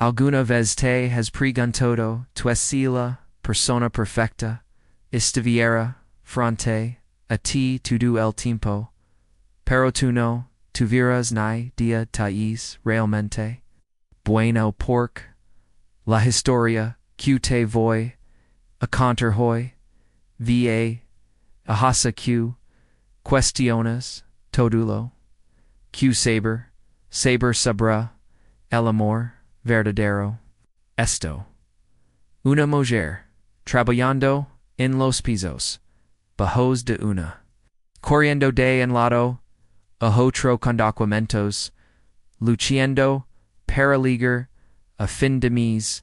Alguna vez te has preguntado tu es la persona perfecta, estuviera frente a ti todo el tiempo, pero tú no tuvieras ni dia tais realmente. Bueno porque la historia que te voy a contar hoy, va a hacer que cuestiones todulo, que saber sobre el amor verdadero. Esto. Una mujer, trabajando en los pisos, bajos de una, corriendo de un lado a otro con documentos, luciendo para ligar a fin de mes,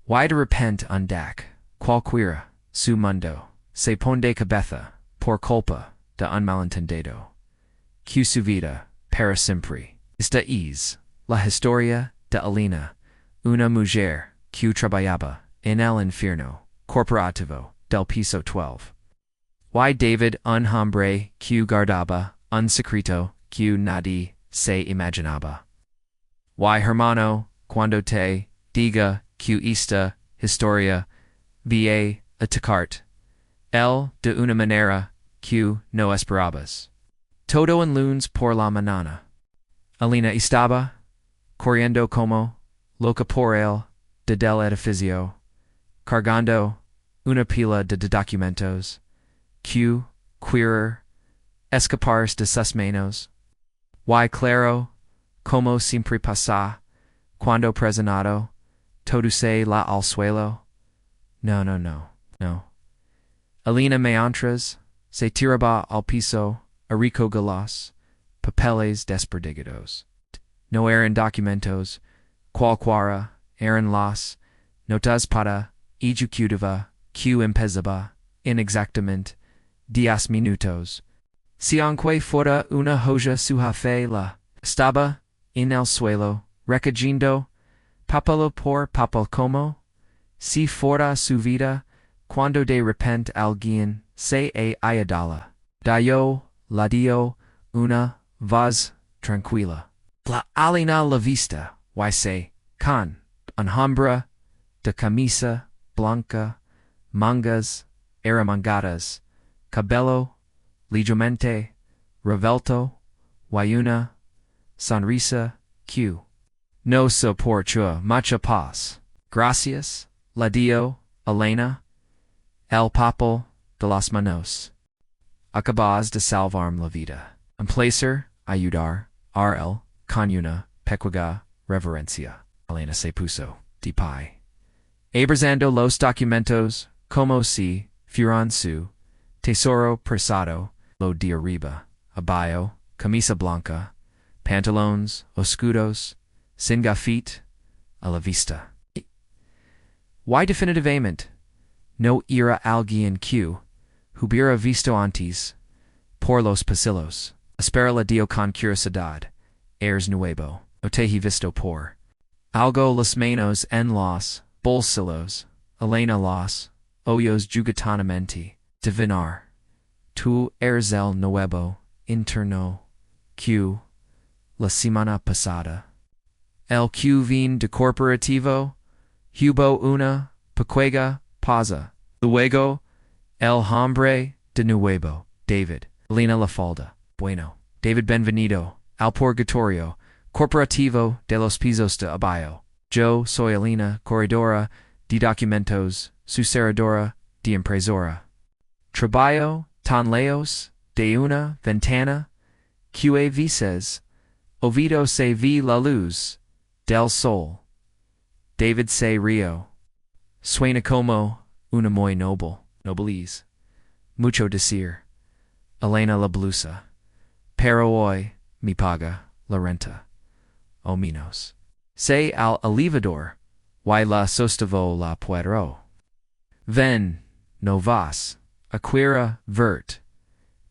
y de repente undac, cualquiera, su mundo, se pone de cabeza, por culpa de un malentendido, que su vida, para siempre. Esta es la historia de Elena, una mujer que trabajaba en el infierno corporativo del piso 12. Y David un hombre que guardaba un secreto que nadie se imaginaba. Y hermano, cuando te diga que esta historia va a tocarte, el de una manera que no esperabas. Todo en lunes por la mañana. Elena estaba corriendo como loca por el del edificio, cargando una pila de documentos, que querer escaparse de sus manos. Y claro, como siempre pasa, cuando presentado, todo se la al suelo. No. Elena mientras se tiraba al piso a recoger papeles desperdigados. No eran documentos, cualquiera eran las notas para ejecutiva que empezaba inexactamente 10 minutos. Si aunque fuera una joya su jefe la estaba en el suelo, recogiendo papel por papel como si fuera su vida, cuando de repente alguien se ayudala. La dio una voz tranquila. La alina la vista, y se, con un hombre de camisa blanca, mangas arremangadas, cabello ligeramente revelto, y una sonrisa que no soporta mucha paz. Gracias, la dio Elena, el papel de las manos. Acabas de salvarme la vida. Un placer ayudar a con una pequeña reverencia. Elena se puso de pie, abrazando los documentos como si fueran su tesoro preciado, lo de arriba, abajo, camisa blanca, pantalones oscuros, sin gafite, a la vista. Y definitivamente, no era alguien que hubiera visto antes por los pasillos. Espera la dio con curiosidad. Eres nuevo. No te he visto por algo las manos en los bolsillos. Elena los ojos juguetonamente. Divinar. Tú eres el nuevo interno que la semana pasada. El que vin de corporativo hubo una pequeña pausa. Luego, el hombre de nuevo, David. Elena la falda. Bueno, David benvenido al purgatorio corporativo de los pisos de abajo. Yo soy Elena, corredora de documentos, su servidora de impresora. Trabajo tan lejos de una ventana que a veces olvido se ve la luz del sol. David se rió. Suena como una muy nobleza. Mucho decir. Elena la blusa. Pero hoy me paga la renta. O menos. Se al elevador, y la sostuvo la puerro. Ven, no vas, aquira vert.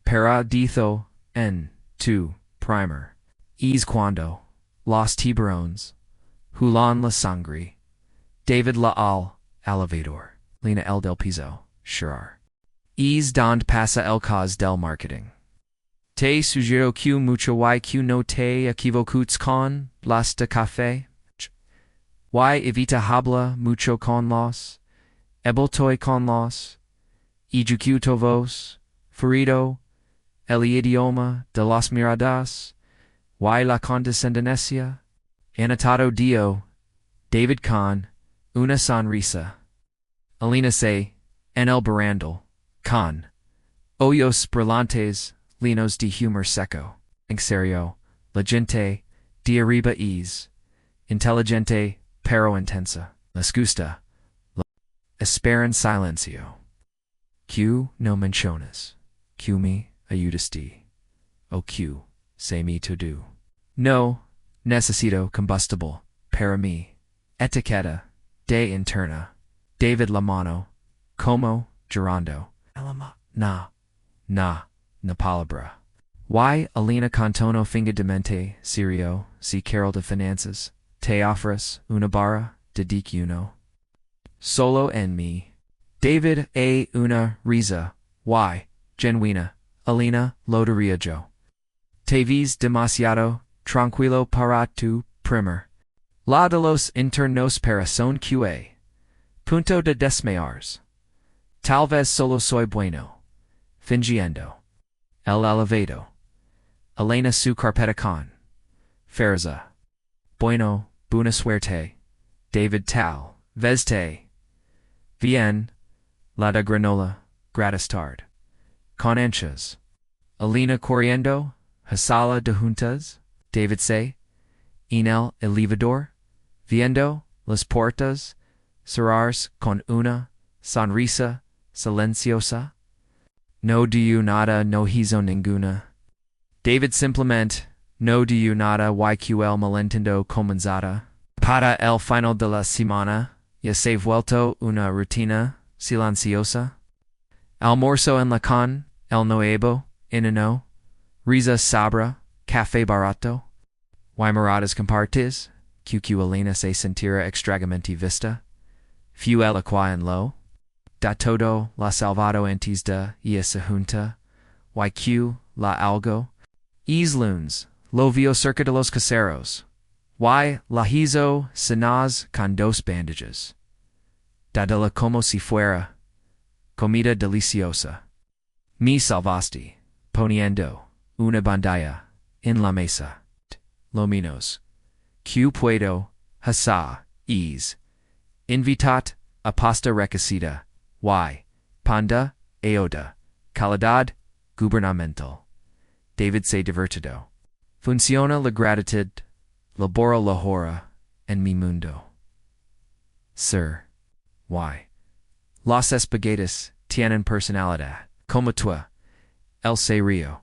Paraditho en tu primer. Es cuando, los tiburones, hulan la sangre. David la al elevador. Lena el del piso, sure. Es donde pasa el cause del marketing. Te sugiero que mucho y que no te equivoques con las de café. Y evita habla mucho con los, eboltoy con los, ejecuto vos, ferido, el idioma de las miradas, y la condescendencia, anotado dio, David con, una sonrisa. Alina se, en el barandal, con, hoyos brillantes, linos de humor seco, en serio, la gente, de arriba es, inteligente, pero intensa, les gusta, la esperan silencio. Q no menciones, Q me ayudaste, o Q, se me todo. No, necesito combustible, para mí, etiqueta, de interna, David la mano, como, gerando, na palabra. Y Alina Cantono fingadamente, serio, si Carol de finanzas, te ofres una barra, de dic uno. Solo en mí. David a una risa, y, genuina, Alina, lo diría yo. Te ves demasiado, tranquilo para tu primer. La de los internos para son qa. Punto de desmayars. Tal vez solo soy bueno. Fingiendo. El elevado. Elena su carpeta con. Ferza. Bueno, buena suerte. David tal, veste. Bien. La de granola, gratis tard. Con anchas. Elena corriendo, hasala de juntas. David say. En el elevador. Viendo, las puertas. Cerrarse con una sonrisa silenciosa. No diu nada, no hizo ninguna. David simplemente, no diu nada yql malentiendo comenzada. Para el final de la semana, ya se vuelto una rutina silenciosa. Almuerzo en la con, el nuevo, inano, risa sabra, café barato. Miradas compartes, QQ Elena se sentira extragamente vista. Fu el aqua en lo. Da todo la salvado antes de esa junta. YQ la algo. Es lunes, lo vio cerca de los caseros. Y la hizo cenas con dos bandages. Dadela como si fuera. Comida deliciosa. Me salvaste, poniendo una bandalla en la mesa. Lo menos. Q puedo, hasta, es. Invitat, a pasta recocida, y. Panda, eoda. Calidad, gubernamental. David se divertido. Funciona la gratitud, labora la hora, en mi mundo. Sir. Y. Los espaguetis tienen personalidad, como tú. El serio.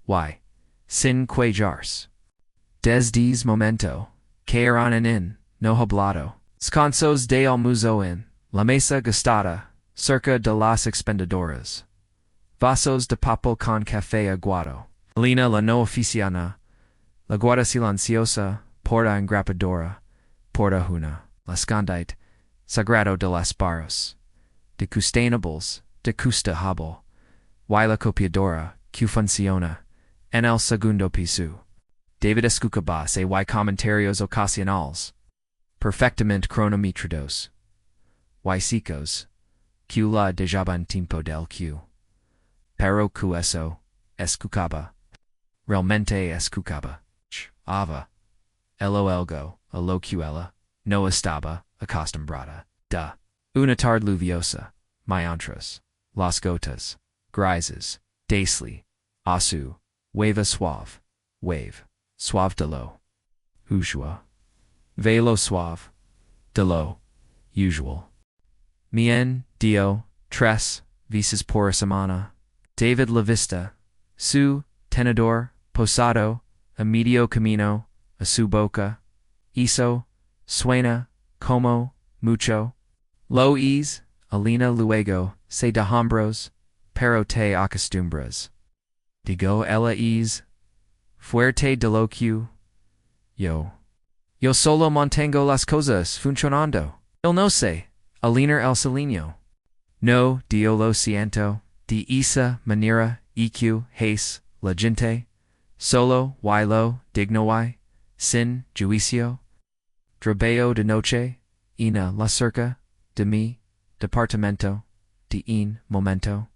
Y. Sin cuellarse. Desde momento, que eran en, no hablado. Sconsos de almuzo en, la mesa gastada, cerca de las expendedoras. Vasos de papel con café aguado. Alina la no oficina. La guarda silenciosa, porta engrapadora, porta una. La scondite, sagrado de las barros. De custainables, de custa habo. Y la copiadora, que funciona, en el segundo piso. David escuchaba se y comentarios ocasionales. Perfectamente cronometrados. Y secos. Q la dejaban tiempo del Q. Pero que eso, escuchaba. Realmente escuchaba. Ava. Elo elgo, a lo QL, no estaba, acostumbrada, da. Una tarde lluviosa, mientras, las gotas, grises, daisly, asu, wave suave, wave, suave de lo. Usual. Velo suave, de lo, usual. Mien, dio, tres, veces por semana. David la vista, su, tenedor, posado, a medio camino, a su boca, hizo, suena, como, mucho. Lo es, Alina luego, se de hombros, pero te acostumbras. Digo ella es, fuerte de lo que, yo solo mantengo las cosas funcionando. El no sé, Alina el saliño. No, dio lo siento, de esa manera, eq, hace, la gente. Solo, y lo, digno y, sin, juicio. Drabeo de noche, ina la cerca, de mi, departamento, de in momento,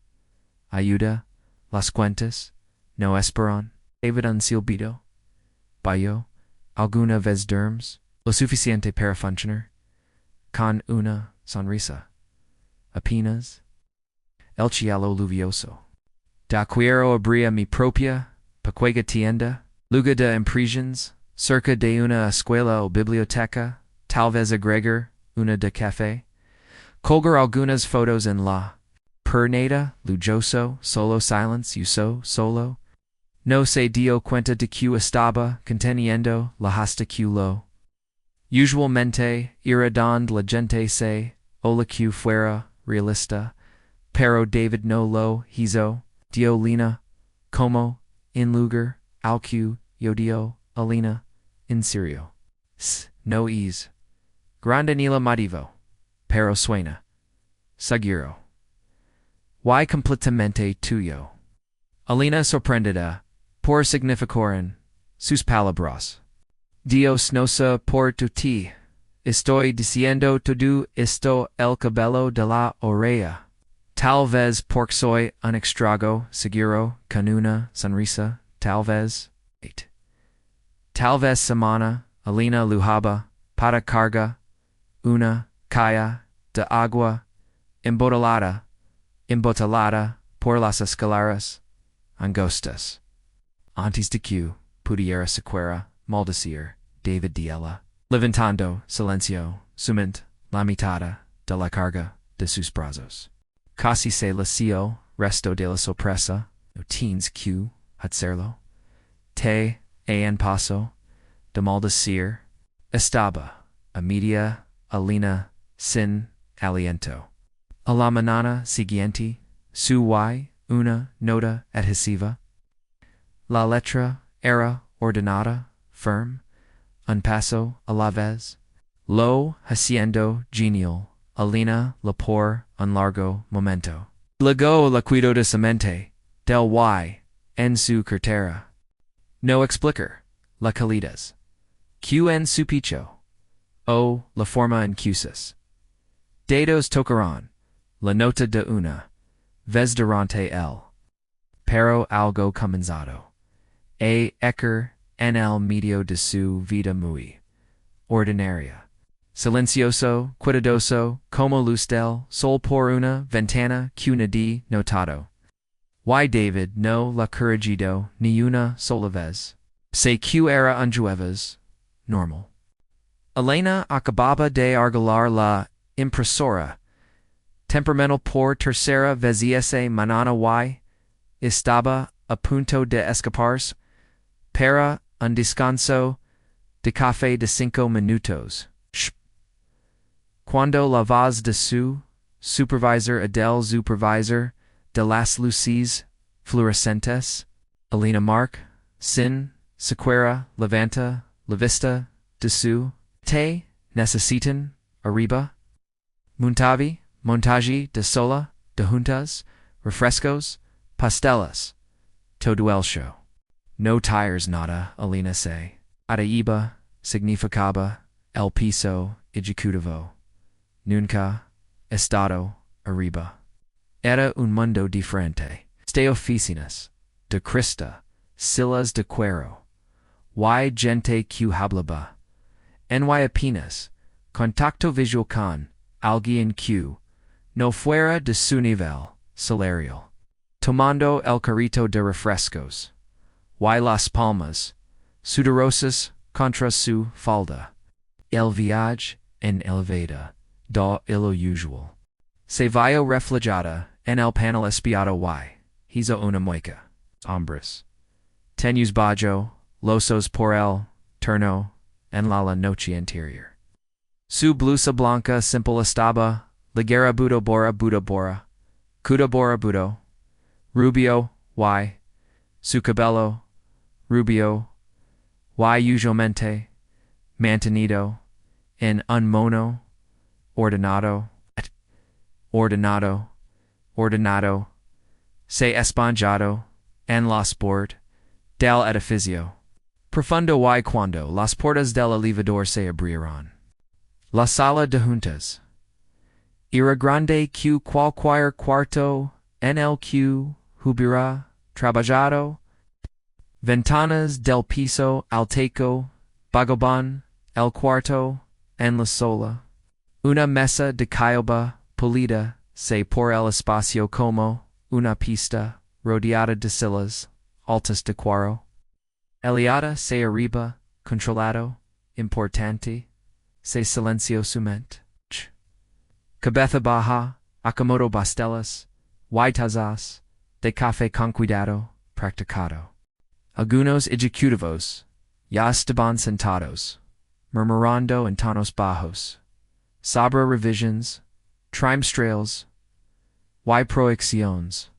ayuda, las cuentas, no esperan, David unsilbido, bayo, alguna vez derms, lo suficiente para funcionar, con una sonrisa, apenas, el cielo lluvioso. Da quiero abrir mi propia, pequeña tienda, lugar de impresiones, cerca de una escuela o biblioteca, tal vez agregar una de café, colgar algunas fotos en la pernada, lujoso, solo silence, uso, solo, no se dio cuenta de que estaba conteniendo la hasta que lo. Usualmente, ira donde la gente se, o la que fuera realista, pero David no lo hizo, dio lina, como, en lugar, al que yo dio, alina, en serio. No es. Grande ni la motivo, pero suena. Seguro. Y completamente tuyo. Alina sorprendida, por significoren, sus palabras. Dios nosa por tu ti. Estoy diciendo todo esto el cabello de la oreja. Tal vez porque soy un extrago, seguro, con una sonrisa, tal vez. Tal vez semana, Alina lujaba, para carga, una calle de agua, embotellada por las escaleras, angostas. Antes de que pudiera siquiera maldecir, David diela, levantando silencio, sumint la mitad de la carga de sus brazos. Casi se lació resto de la sorpresa, no tienes que hacerlo. Te en paso de maldecir, estaba a media Alina sin aliento. A la mañana siguiente, su una nota adhesiva. La letra era ordenada, firme, un paso a la vez. Lo haciendo genial, Alina la por un largo momento. Luego la cuidadosamente, del en su cartera. No explicar, la calidas. Q en su picho. O la forma en cusas. Dedos tocarán, la nota de una, vez durante el. Pero algo comenzado. Ecker en el medio de su vida muy ordinaria. Silencioso, cuidadoso, como luz del sol por una ventana que nadie notado. Y David no la corregido ni una sola vez. Se que era un jueves normal. Elena acababa de arreglar la impresora. Temperamental por tercera vez ese mañana y estaba a punto de escaparse para un descanso de café de 5 minutos. Cuando la voz de su supervisor del supervisor de las luces fluorescentes, Elena Mark, sin sequera levanta la vista de su te necesitan arriba, montaje de sola, de juntas, refrescos, pastelas, todo el show. No tires nada, Elena se. Arriba significaba el piso ejecutivo. Nunca estado arriba. Era un mundo diferente. Ste oficinas, de crista, silas de cuero. Y gente que hablaba. En y apenas, contacto visual con, alguien que, no fuera de su nivel, salarial. Tomando el carrito de refrescos. Y las palmas, sudorosas contra su falda. El viaje en elevada, da lo usual. Se vio reflejada en el panel espiado y, hizo una mueca. Hombres. Tenues bajo, losos por el, turno, en la noche anterior. Su blusa blanca simple estaba, ligera budo bora, cuda bora budo, rubio, y, su cabello, rubio, y usualmente, mantenido, en un mono, ordenado, se esponjado, en la sport, del edificio. Profundo y cuando las puertas del elevador se abrirán. La sala de juntas. Ira grande q qualquier cuarto en el q hubiera trabajado. Ventanas del piso alteco, Bagobon, el cuarto, en la sola. Una mesa de caoba, pulida, se por el espacio como, una pista, rodeada de sillas, altas de cuaro. Eliada se arriba, controlado, importante, se silenciosamente. Cabeza baja, acomodo bastelas, tazas, de café con cuidado, practicado. Algunos ejecutivos, ya estaban sentados, murmurando en tonos bajos, sobre revisions, trimestrales, y proyecciones.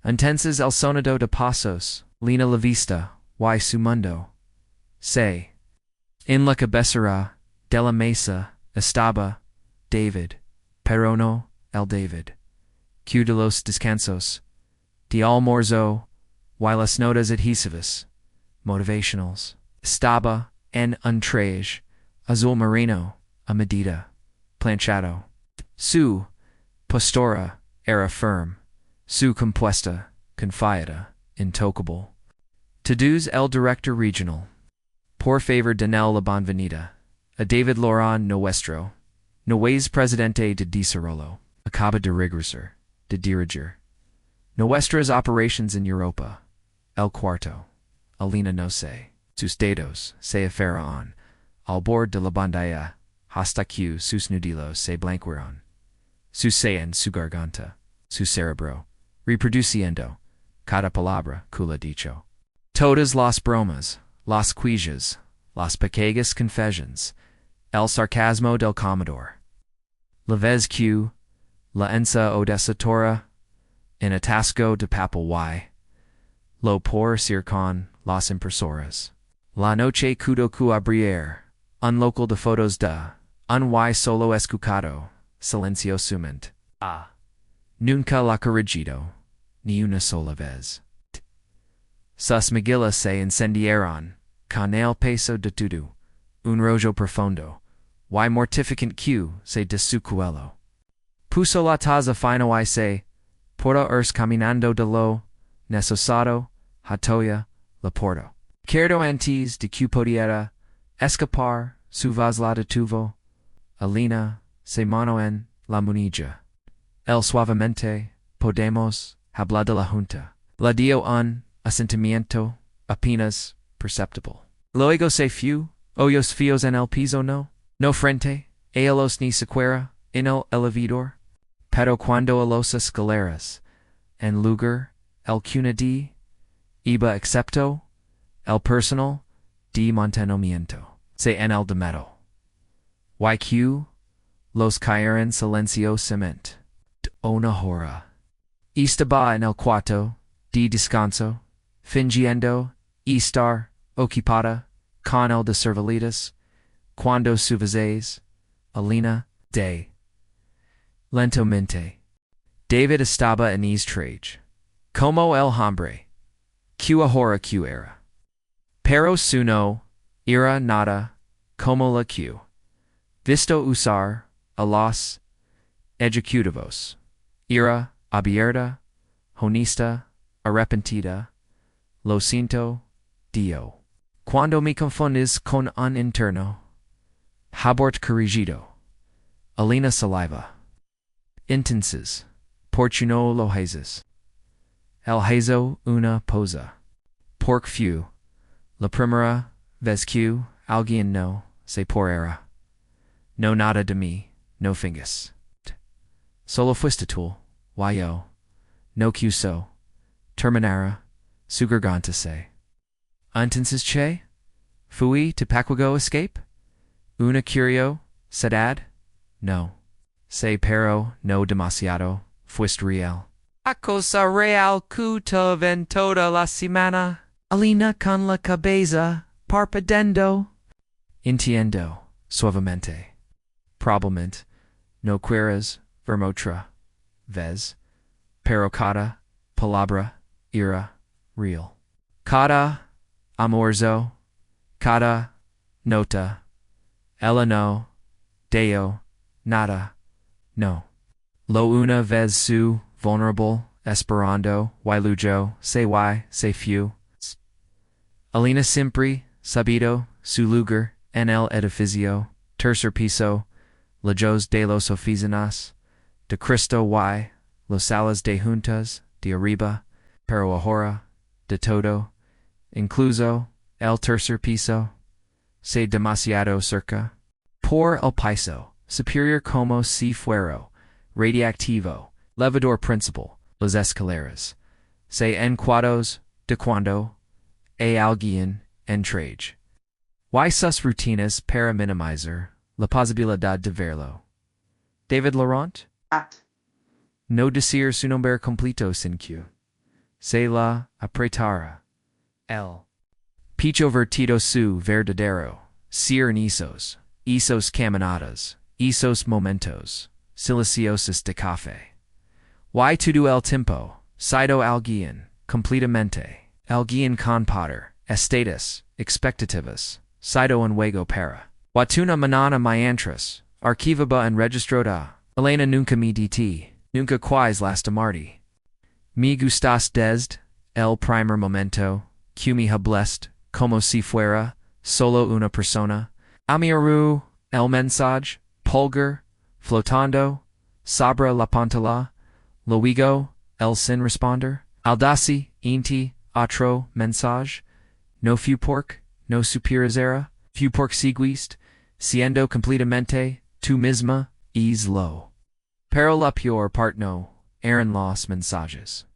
Entonces el sonido de pasos, lina la vista, y su mundo. Se. En la cabecera de la mesa estaba David, pero no el David. Q de los descansos, de almuerzo, y las notas adhesivas, motivationals. Estaba en un traje, azul marino, a medida, planchado. Su postura era firme, su compuesta, confiada, intocable. To-dos el director regional. Por favor denel la bonvenida. A David Loran nuestro. No es presidente de desarrollo. Acaba de regresar. De dirigir. Nuestras operations en Europa. El cuarto. Alina no sé. Sus dedos se aferran al bord de la bandaya. Hasta que sus nudillos se blanquearon. Su en su garganta. Su cerebro. Reproduciendo. Cada palabra cula dicho. Todas las bromas, las quejas, las pequeñas confessions, el sarcasmo del Commodore. La vez que, la ensa odesatora, en atasco de papel y, lo por circon las impresoras. La noche cudo cu abrir, un local de fotos de, un y solo escuchado, silenciosamente. Nunca la corregido, ni una sola vez. Sus mejillas se encendieron, con el peso de todo, un rollo profundo, y mortificant que se de su cuello. Puso la taza fino y se, porta caminando de lo, necesado, hatoya, la porto. Quiero antes de que pudiera, escapar, su voz la detuvo, Alina, se mano en, la munilla. El suavemente, podemos, hablar de la junta. La dio un, asentimiento, apenas, perceptible. Luego se fue, ojos fijos en el piso no frente, a los ni siquiera, en el elevador. Pero cuando a los escaleras, en lugar, el cuna de, iba excepto, el personal, de mantenimiento, se en el de metal. YQ, los cayeron silenciosamente. De una hora. Estaba en el cuarto, de descanso, fingiendo estar ocupada con el de servilitas, cuando su vez, Alina, de. Lentamente. David estaba en es traje. Como el hombre. Que ahora que era. Pero su no, era nada, como la que. Visto usar, a los, ejecutivos. Era, abierta, honesta, arrepentida, lo siento, Dio. Cuando me confundes con un interno, habort corregido. Alina saliva. Entonces, portuno lo hazes. El hazo una posa. Pork few. La primera vez que alguien no se por era. No nada de mí, no fingas. Solo fuiste tú, yo. No quiso. Terminara, su garganta se. Entonces che? Fui te paquago escape? Una curio, sedad? No. Se pero no demasiado, fuiste real. A cosa real que te ven toda la semana. Alina con la cabeza, parpadeando. Entiendo, suavemente. Probablemente, no quieras, vermotra, vez, pero cada palabra era real. Cada amorzo, cada nota, ella no, deo, nada, no. Lo una vez su, vulnerable, esperando, lujo, say few. Alina simpri, sabido, su lugar, en el edificio, tercer piso, lejos de los oficinas, de Cristo los salas de juntas, de arriba, pero ahora, de todo, incluso, el tercer piso, se demasiado cerca. Por el piso, superior como si fuero, radiactivo, levador principal, las escaleras, se encuados, de cuando, a alguien, entrage. Y sus rutinas para minimizar la posibilidad de verlo. David Laurent? No decir su nombre completo sin que. Se la apretara. El. Picho vertido su verdadero. Sir en esos caminadas, esos momentos, silenciosos de café. Y todo el tiempo, sido alguien, completamente, alguien con poder, estatus, expectativas, sido en juego para. Watuna manana mientras, archivaba en registrada, Elena nunca me dt, nunca quais lastimarti. Me gustas desde, el primer momento, que me hablest, como si fuera, solo una persona. Amiru, el mensaj, pulgar, flotando, sobre la pantalla, luego, el sin responder. Aldasi, inti, otro mensaj, no fue no superazera, fue seguiste, siendo completamente, tú misma, es lo. Pero la peor part no, eran los mensajes.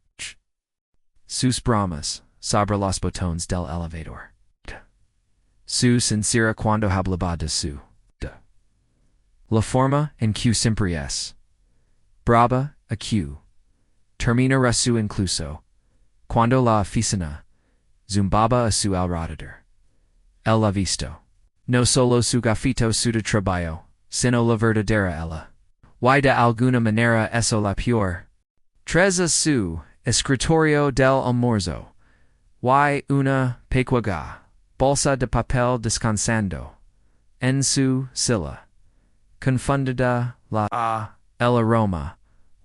Sus bromas, sobre los botones del elevador. Su sincera cuando hablaba de su. La forma en que siempre es. Brava, a que. Terminará su incluso. Cuando la oficina. Zumbaba a su alrededor. Él la visto. No solo su gafito su de trabajo, sino la verdadera ella. Y de alguna manera eso la peor. Tres a su escritorio del almuerzo. Y una pequeña bolsa de papel descansando. En su silla. Confundida el aroma.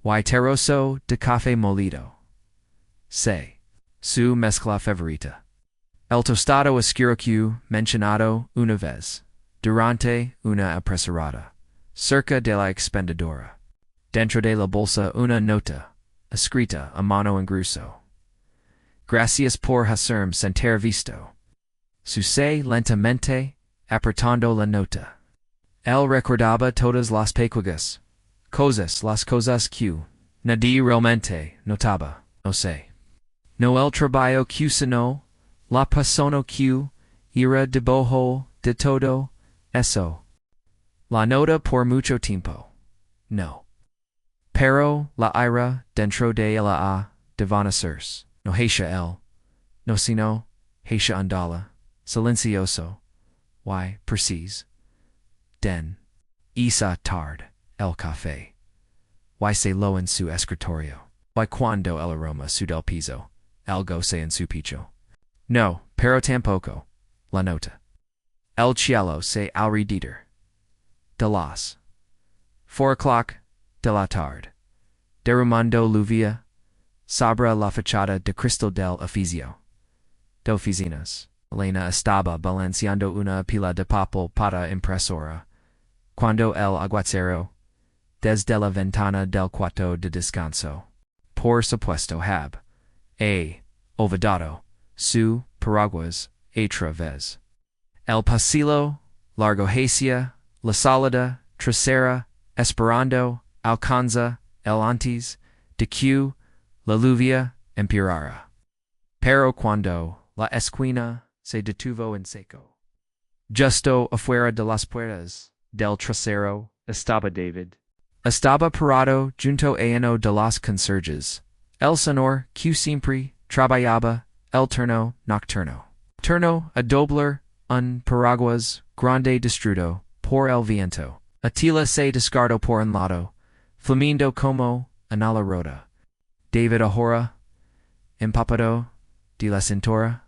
Y terroso de café molido. Se. Su mezcla favorita. El tostado oscuro que mencionado una vez. Durante una apresurada. Cerca de la expendedora. Dentro de la bolsa una nota. Escrita a mano en grueso. Gracias por hacerme sentir visto. Sucede lentamente, apretando la nota. Él recordaba todas las pequeñas las cosas que nadie realmente notaba, no sé. No el trabajo que sino, la persona que era debajo de todo eso. La nota por mucho tiempo. No. Pero la ira dentro de la de vanacers. No hecha él. No sino, hecha andala. Silencioso. Y, precis. Den. Isa tard. El café. Y se lo en su escritorio. Y cuando el aroma su del piso. Algo se en su picho. No, pero tampoco. La nota. El cielo se alrededor. De las 4 o'clock de la tarde. Derramando lluvia. Sobre la fachada de cristal del oficio. De oficinas. Elena estaba balanceando una pila de papel para impresora. Cuando el aguacero. Desde la ventana del cuarto de descanso. Por supuesto olvidado. Su paraguas. Otra vez. El pasillo. Largo hacia. La salida. Trasera. Esperando. Alcanza. El antes. De que. La lluvia. Empeorara. Pero cuando. La esquina. Se detuvo en seco. Justo afuera de las puertas. Del trasero. Estaba David. Estaba parado junto a uno de los conserjes. El señor que siempre trabajaba el turno nocturno. Turno a doblar un paraguas grande destruido por el viento. Attila se descartó por un lado, flamiendo como una la roda. David ahora, empapado de la cintura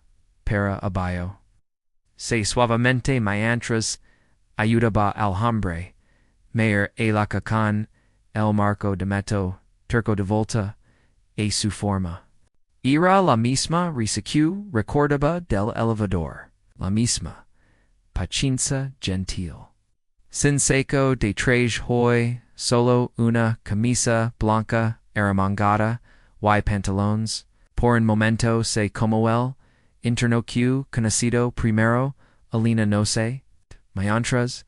para abajo. Se suavemente mientras ayudaba al hombre Mayor e la Cacan, el Marco de Meto, Turco de Volta, e su forma. Era la misma RCQ recordaba del elevador, la misma, paciencia gentil. Sin seco de traje hoy, solo una camisa blanca arremangada, y pantalones, por un momento se como el, interno que conocido primero, Alina no sé, mientras,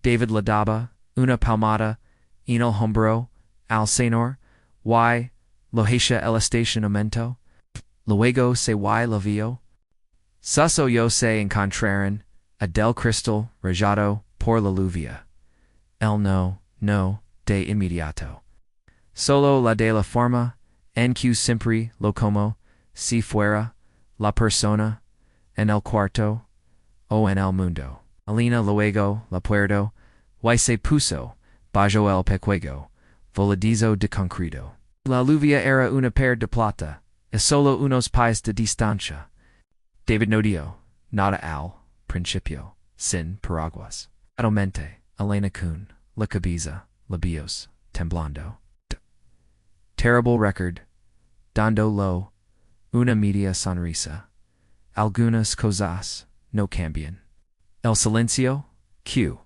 David la daba, una palmada, en el hombro, al senor, y, lo hecha el estacionamiento, luego se y lo vio. Suso yo se encontraron, a del cristal rayado por la lluvia. El no, de inmediato. Solo la de la forma, en que siempre lo como, si fuera, la persona, en el cuarto, o en el mundo. Alina luego, la puerto, y se puso, bajo el pecuego, voladizo de concreto. La lluvia era una pair de plata, y solo unos pies de distancia. David no dio, nada al principio, sin paraguas. Finalmente, Elena Kuhn, la cabeza, labios, temblando. Terrible record, dando lo, una media sonrisa. Algunas cosas no cambian. El silencio, Q.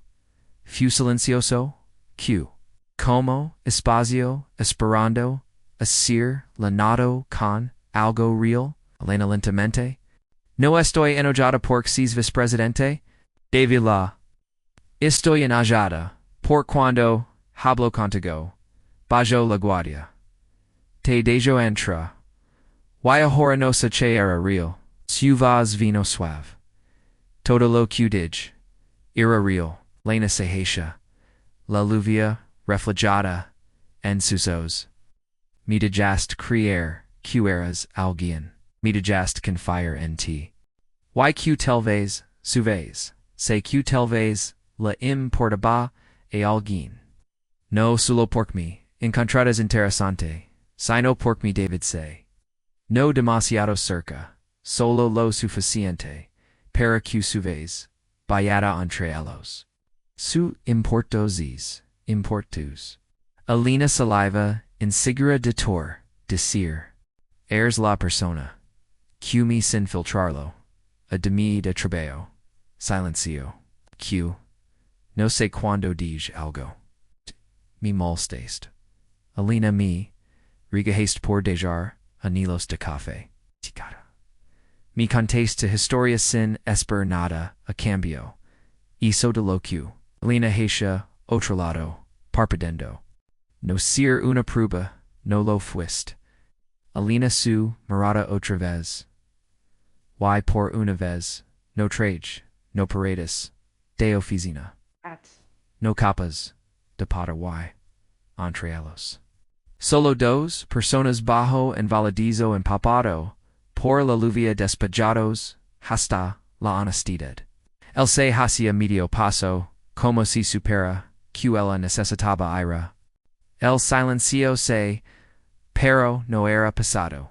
Fu silencioso, Q. Como, espacio, esperando, asir, lanado, con, algo real, Elena lentamente. No estoy enojada por sis vicepresidente. David la. Estoy enojada, por cuando, hablo contigo, bajo la guardia. Te dejo entra. Y ahora no se che era real, su vas vino suave. Todo lo que dig, era real, lena se hecha. La lluvia, reflejada, en sus ojos. Me digast creer, que eras alguien. Me digast confiar en ti. Y que talvez, suves, se que talvez, la importaba a alguien. No solo por mí, encontradas interesante, sino por mi David se. No demasiado cerca, solo lo suficiente, para que suves, vayada entre ellos. Su importosis, importus. Alina saliva, insegura de tor, decir. Eres la persona. Que me sin filtrarlo. A demi de trabajo. Silencio. Q. No sé cuando dij algo. Me molestaste. Alina me. Regahaste por dejar, anhelos de café. Ticada. Me contaste historia sin esper nada, a cambio. Hizo de lo que. Alina hecha, otro lado, parpadendo. No ser una prueba, no lo fuiste. Alina su, mirada otra vez. Y por una vez, no traje, no paredes, de oficina. No capas, de para y, entre ellos. Solo dos personas bajo en valadizo empapado, por la lluvia despejados, hasta la honestidad. El se hacía medio paso, como si supera, que ella necesitaba aire. El silencio se, pero no era pasado.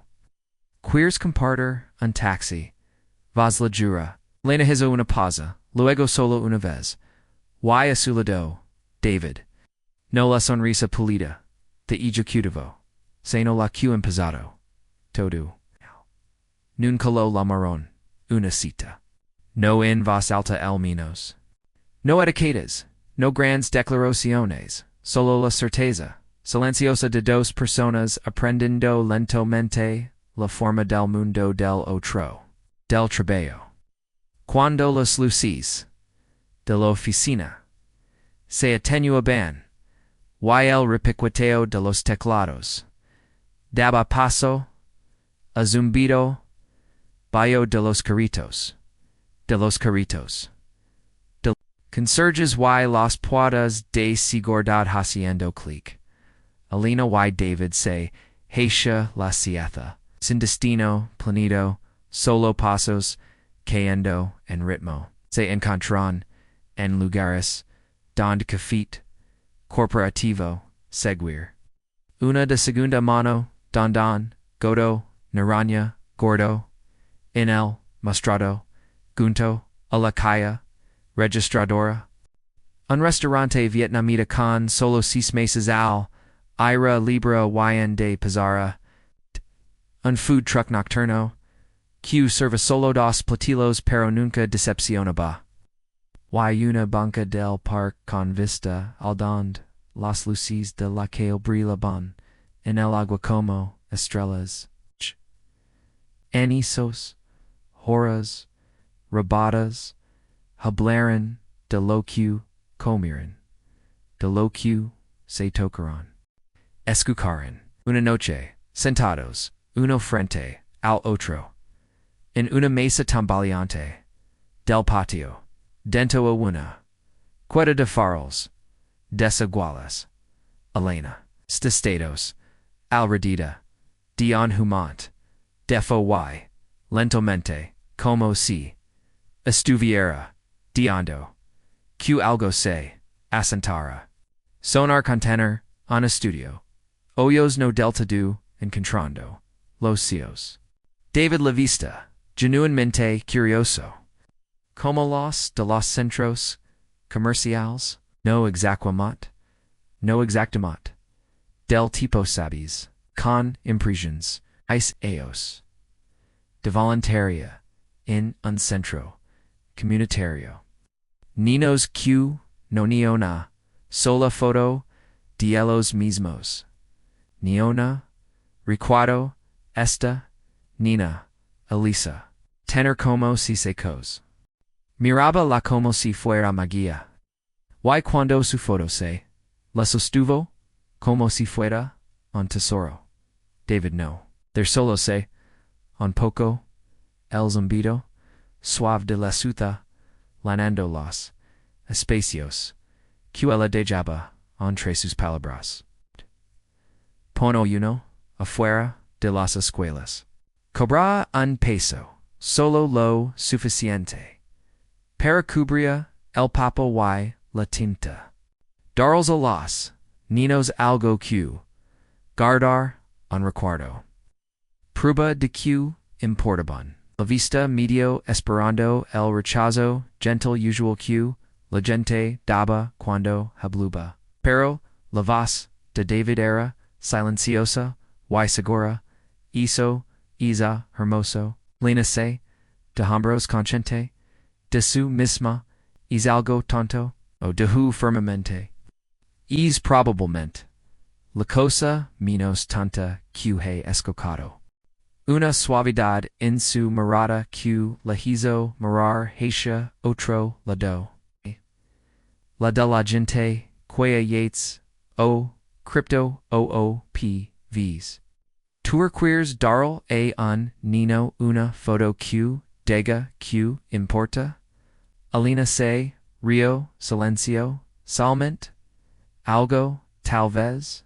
Queers compartir, un taxi. Vas la jura. Lena hizo una pausa, luego solo una vez. Y a su lado, David. No la sonrisa pulida, de ejecutivo. Seno la que empezado. Todo. Nunca lo llamaron, una cita. No en voz alta el menos. No etiquetas, no grandes declaraciones, solo la certeza, silenciosa de dos personas aprendiendo lentamente la forma del mundo del otro, del trabajo. Cuando las luces de la oficina se atenuaban, y el repiqueteo de los teclados daba paso a zumbido bajo de los carritos, conserjes y las puertas de seguridad haciendo clic. Alina y David se hecha la siesta, sin destino, planido, solo pasos, cayendo en ritmo. Se encontraron en lugares donde café corporativo seguir. Una de segunda mano, Don, Godo, Naranja, Gordo, en el mostrado, junto a la calle registradora. Un restaurante vietnamita con solo 6 mesas al aire libre y de pizarra. Un food truck nocturno. Q serve solo dos platillos pero nunca decepcionaba. Y una banca del parque con vista al donde las luces de la calle brillaban en el agua como estrellas. Anisos, horas, rabadas, hablaran de lo que comieran, de lo que se tocaran. Escucharan. Una noche, sentados, uno frente al otro, en una mesa tambaleante, del patio, dentro a una, quedó de faros, desiguales, Elena, stestados, alredida, Dion humant, defo y, lentamente, como si, estuviera, diando, que algo se, asentara. Sonar contener, en estudio, hoyos no delta du, encontrando, los cios. David la vista, genuinamente curioso. Como los de los centros comerciales, no exactamente, del tipo sabes, con impresiones, eos, de voluntaria, en un centro comunitario. Ninos q no niona, sola foto de ellos mismos. Niona, recuerdo, esta, Nina, Elisa, tener como si secos. Miraba la como si fuera magia. Y cuando su foto se, la sostuvo, como si fuera, un tesoro. David no. There solo se, un poco, el zumbido, suave de la ciudad, lanando los espacios, que ella dejaba entre sus palabras. Pono uno, afuera de las escuelas. Cobra un peso, solo lo suficiente. Para cubrir el papel y la tinta. Darles a los ninos algo que guardar un recuerdo. Prueba de que importaban. La vista medio esperando el rechazo gentle usual que la gente daba cuando hablaba. Pero la voz de David era silenciosa y segura. Eso, Isa, hermoso, Lena se, de hombros consciente, de su misma, es algo tonto, o de hu firmemente. Es probablemente, la cosa menos tanta que he escocado. Una suavidad en su mirada que la hizo mirar hacia otro lado. La de la gente, quea yates, o, crypto, OOPVs. Turqueers darl a un nino una foto que dega que importa. Alina se, rio, silencio, solamente. Algo, tal vez.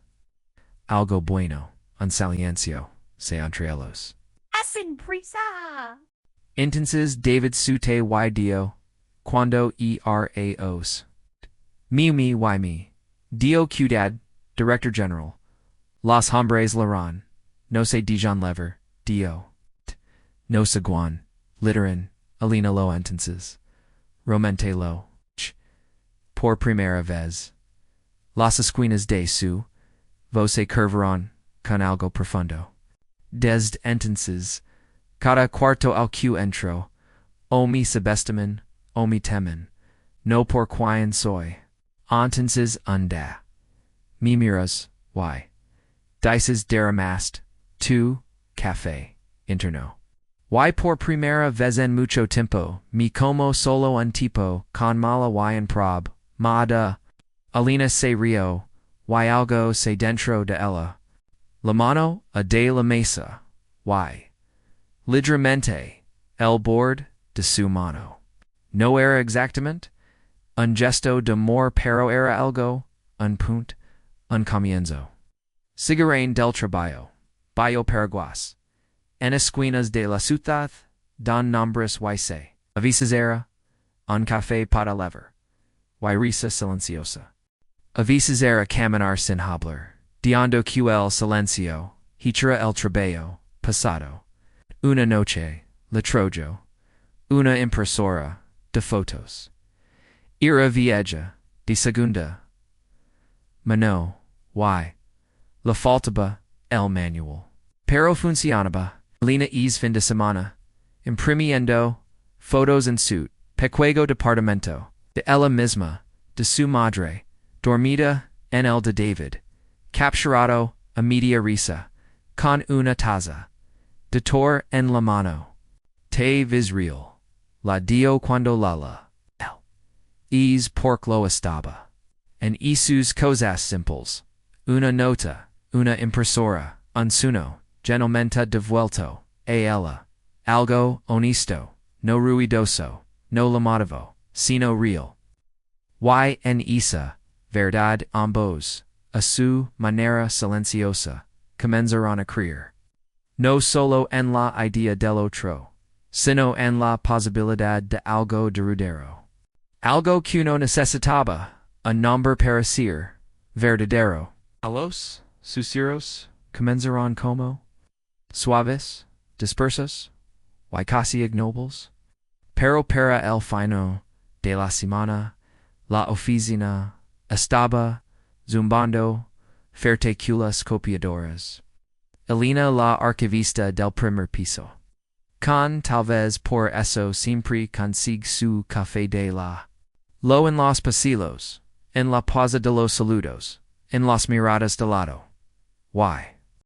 Algo bueno, un silencio, se entre ellos. Hacen prisa. Entonces David sute y dio, cuando eraos. Mi y mi. Dio Cudad, Director General. Los hombres laran. No se dijon lever, dio. No se guan, literin, alina lo entonces. Romente lo. Por primera vez. Las esquinas de su, vos curvaron, con algo profundo. Desde entonces, cada cuarto al que entro, o mi subestiman, o mi temen, no por quien soy. Entonces anda. Mi miras, y. Dices deramast, tu, café, interno. Y por primera vez en mucho tiempo, mi como solo un tipo, con mala y en prob, ma da. Alina se rio, y algo se dentro de ella. La mano a de la mesa, y. Ligeramente, el bord de su mano. No era exactamente, un gesto de amor pero era algo, un punt, un comienzo. Cigarrain del trabajo, bio paraguas. En esquinas de la ciudad, don nombres y se. Avisas era, un café para lever. Y risa silenciosa. Avisas era caminar sin hablar. Diondo QL silencio, hichera el trabajo, pasado. Una noche, le trojo. Una impresora, de fotos. Ira vieja, de segunda. Mano, y. La faltaba, el manual. Pero funcionaba. Lina es fin de semana. Imprimiendo, fotos en suit, pequego departamento, de ella misma, de su madre, dormida en el de David, capturado a media risa, con una taza, de tor en la mano. Te visreal, la dio cuando lala, el. Es pork lo estaba. En isus cosas simples, una nota, una impresora, un suno, generalmente devuelto, a ella. Algo honesto, no ruidoso, no llamativo, sino real. Y en esa, verdad ambos, a su manera silenciosa, comenzarán a creer. No solo en la idea del otro, sino en la posibilidad de algo duradero. Algo que uno necesitaba, a nombre para ser verdadero. A los susurros comenzarán como suaves, dispersos, y casi ignobles, pero para el fino de la semana, la oficina estaba zumbando ferteculas copiadoras. Elena la archivista del primer piso. Con tal vez por eso siempre consigue su café de la. Lo en los pasillos, en la pausa de los saludos, en las miradas de lado. Why?